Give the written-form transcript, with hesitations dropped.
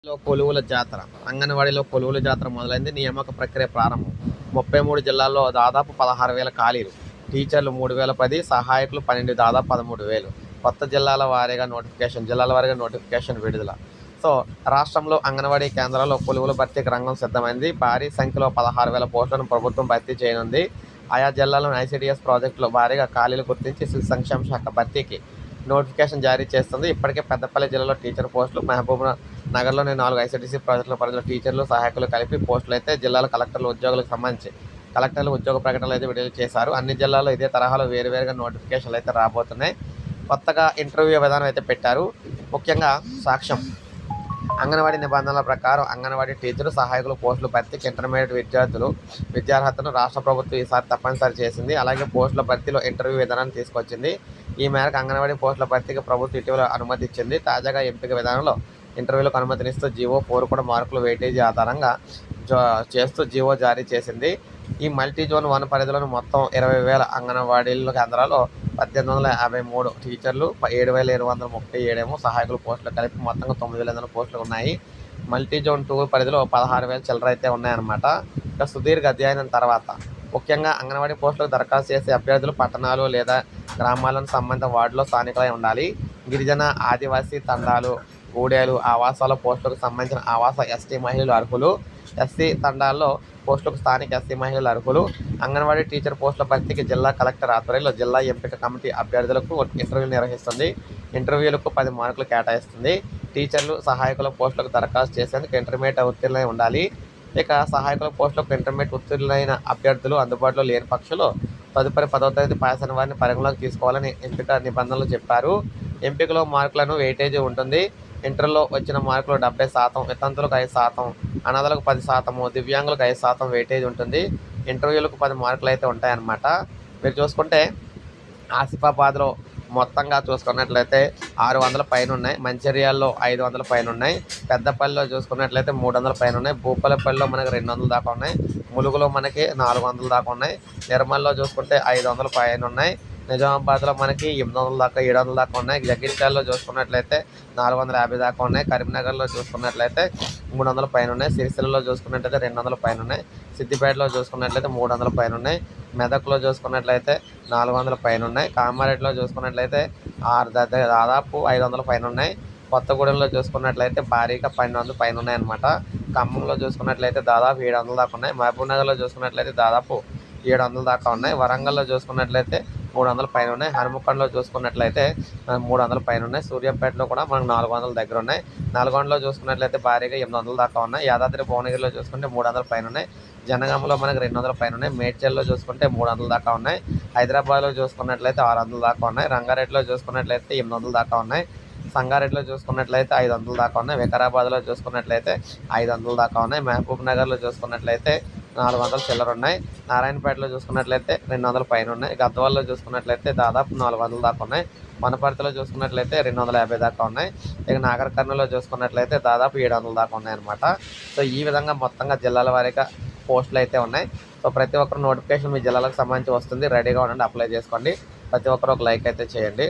కొలువుల జాతర అంగన్వాడీలో కొలువుల జాతర మొదలైంది. నియామక ప్రక్రియ ప్రారంభం. 33 జిల్లాల్లో దాదాపు 16,000 ఖాళీలు. టీచర్లు 3,010, సహాయకులు 12, దాదాపు 13,000. కొత్త జిల్లాల వారీగా నోటిఫికేషన్ విడుదల. రాష్ట్రంలో అంగన్వాడీ కేంద్రాల్లో కొలువుల భర్తీకి రంగం సిద్ధమైంది. భారీ సంఖ్యలో 16,000 పోస్టులను ప్రభుత్వం భర్తీ చేయనుంది. ఆయా జిల్లాలోని ఐసీడీఎస్ ప్రాజెక్టులో భారీగా ఖాళీలు గుర్తించి శిశు సంక్షేమ శాఖ భర్తీకి నోటిఫికేషన్ జారీ చేస్తుంది. ఇప్పటికే పెద్దపల్లి జిల్లాలో టీచర్ పోస్టులు, మహబూబ్ నగర్లోని 4 ఐసీడీసీ ప్రాజెక్టుల పరిధిలో టీచర్లు, సహాయకులు కలిపి పోస్టులు అయితే జిల్లాల కలెక్టర్లకు సంబంధించి కలెక్టర్లు ఉద్యోగ ప్రకటనలు అయితే విడుదల చేశారు. అన్ని జిల్లాల్లో ఇదే తరహాలో వేరువేరుగా నోటిఫికేషన్లు అయితే రాబోతున్నాయి. కొత్తగా ఇంటర్వ్యూ విధానం అయితే పెట్టారు. ముఖ్యంగా సాక్ష్యం అంగన్వాడీ నిబంధనల ప్రకారం అంగన్వాడీ టీచరు, సహాయకులు పోస్టుల భర్తీకి ఇంటర్మీడియట్ విద్యార్హతను రాష్ట్ర ప్రభుత్వం ఈసారి తప్పనిసరి చేసింది. అలాగే పోస్టుల భర్తీలో ఇంటర్వ్యూ విధానాన్ని తీసుకొచ్చింది. ఈ మేరకు అంగన్వాడీ పోస్టుల భర్తీకి ప్రభుత్వం ఇటీవల అనుమతి ఇచ్చింది. తాజాగా ఎంపిక విధానంలో ఇంటర్వ్యూలకు అనుమతినిస్తూ జీవో 4 కూడా మార్కుల వెయిటేజీ ఆధారంగా చేస్తూ జీవో జారీ చేసింది. ఈ మల్టీ జోన్ 1 పరిధిలోని మొత్తం 20,000 అంగన్వాడీ కేంద్రాల్లో 1,853 టీచర్లు, 7,237 ఏమో సహాయకుల పోస్టులు కలిపి మొత్తంగా 9,800 పోస్టులు ఉన్నాయి. మల్టీ జోన్ 2 పరిధిలో 16,000 చిల్లర అయితే ఉన్నాయన్నమాట. ఇక సుదీర్ఘ అధ్యయనం తర్వాత ముఖ్యంగా అంగన్వాడీ పోస్టులకు దరఖాస్తు చేసే అభ్యర్థులు పట్టణాలు లేదా గ్రామాలను సంబంధిత వార్డులో స్థానికులై ఉండాలి. గిరిజన, ఆదివాసీ తండాలు, గూడేలు, ఆవాసాల పోస్టులకు సంబంధించిన ఆవాస ఎస్టీ మహిళలు అర్హులు. ఎస్సీ తండాల్లో పోస్టులకు స్థానిక ఎస్సీ మహిళలు అర్హులు. అంగన్వాడీ టీచర్ పోస్టుల భర్తీకి జిల్లా కలెక్టర్ ఆధ్వర్యంలో జిల్లా ఎంపిక కమిటీ అభ్యర్థులకు ఇంటర్వ్యూలు నిర్వహిస్తుంది. ఇంటర్వ్యూలకు 10 మార్కులు కేటాయిస్తుంది. టీచర్లు, సహాయకుల పోస్టులకు దరఖాస్తు చేసేందుకు ఇంటర్మీడియట్ ఉత్తీర్ణులై ఉండాలి. ఇక సహాయకుల పోస్టులకు ఇంటర్మీడియట్ ఉత్తీర్ణులైన అభ్యర్థులు అందుబాటులో లేని పక్షంలో తదుపరి 10వ తరగతి పాస్ అయిన వారిని పరిగణలోకి తీసుకోవాలని ఎంపిక నిబంధనలు చెప్పారు. ఎంపికలో మార్కులను వెయిటేజీ ఉంటుంది. ఇంటర్లో వచ్చిన మార్కులు 70%, వితంతులకు 5%, అనాథలకు 10%, దివ్యాంగులకు 5% వెయిటేజ్ ఉంటుంది. ఇంటర్వ్యూలకు 10 మార్కులు అయితే ఉంటాయన్నమాట. మీరు చూసుకుంటే ఆసిఫాబాద్లో మొత్తంగా చూసుకున్నట్లయితే 600 పైన ఉన్నాయి. మంచిర్యాలలో 500 పైన ఉన్నాయి. పెద్దపల్లిలో చూసుకున్నట్లయితే 300 పైన ఉన్నాయి. భూపాలపల్లిలో మనకి 200 దాకా ఉన్నాయి. ములుగులో మనకి 400 దాకా ఉన్నాయి. నిర్మల్లో చూసుకుంటే 500 పైన ఉన్నాయి. నిజామాబాద్లో మనకి 800 దాకా 700 దాకా ఉన్నాయి. జగిత్యాలలో చూసుకున్నట్లయితే 450 దాకా ఉన్నాయి. కరీంనగర్లో చూసుకున్నట్లయితే 300 పైన ఉన్నాయి. సిరిసిల్లలో చూసుకున్నట్లయితే 200 పైన ఉన్నాయి. సిద్దిపేటలో చూసుకున్నట్లయితే 300 పైన ఉన్నాయి. మెదక్లో చూసుకున్నట్లయితే 400 పైన ఉన్నాయి. కామారెడ్డిలో చూసుకున్నట్లయితే దాదాపు 500 పైన ఉన్నాయి. కొత్తగూడెంలో చూసుకున్నట్లయితే భారీగా 1200 పైన ఉన్నాయన్నమాట. ఖమ్మంలో చూసుకున్నట్లయితే దాదాపు 700 దాకా ఉన్నాయి. మహబూబ్ నగర్లో చూసుకున్నట్లయితే దాదాపు 700 దాకా ఉన్నాయి. వరంగల్లో చూసుకున్నట్లయితే 300 పైన ఉన్నాయి. హనుమకొండలో చూసుకున్నట్లయితే 300 పైన ఉన్నాయి. సూర్యాపేటలో కూడా మనకు 400 దగ్గర ఉన్నాయి. నల్గొండలో చూసుకున్నట్లయితే భారీగా 800 దాకా ఉన్నాయి. యాదాద్రి భువనగిరిలో చూసుకుంటే 300 పైన ఉన్నాయి. జనగామలో మనకి 200 పైన ఉన్నాయి. మేడ్చల్లో చూసుకుంటే 300 దాకా ఉన్నాయి. హైదరాబాద్లో చూసుకున్నట్లయితే 600 దాకా ఉన్నాయి. రంగారెడ్డిలో చూసుకున్నట్లయితే 800 దాకా ఉన్నాయి. సంగారెడ్డిలో చూసుకున్నట్లయితే 500 దాకా ఉన్నాయి. వికారాబాద్లో చూసుకున్నట్లయితే 500 దాకా ఉన్నాయి. మహబూబ్ నగర్లో చూసుకున్నట్లయితే 400 చిల్లర ఉన్నాయి. నారాయణపేటలో చూసుకున్నట్లయితే 200 పైన ఉన్నాయి. గద్వాల్లో చూసుకున్నట్లయితే దాదాపు 400 దాకా ఉన్నాయి. వనపర్తిలో చూసుకున్నట్లయితే 250 దాకా ఉన్నాయి. ఇక నాగర్ కర్నూలులో చూసుకున్నట్లయితే దాదాపు 700 దాకా ఉన్నాయన్నమాట. ఈ విధంగా మొత్తంగా జిల్లాల వారీగా పోస్టులు అయితే ఉన్నాయి. ప్రతి ఒక్కరు నోటిఫికేషన్ మీ జిల్లాలకు సంబంధించి వస్తుంది. రెడీగా ఉండండి, అప్లై చేసుకోండి. ప్రతి ఒక్కరు ఒక లైక్ అయితే చేయండి.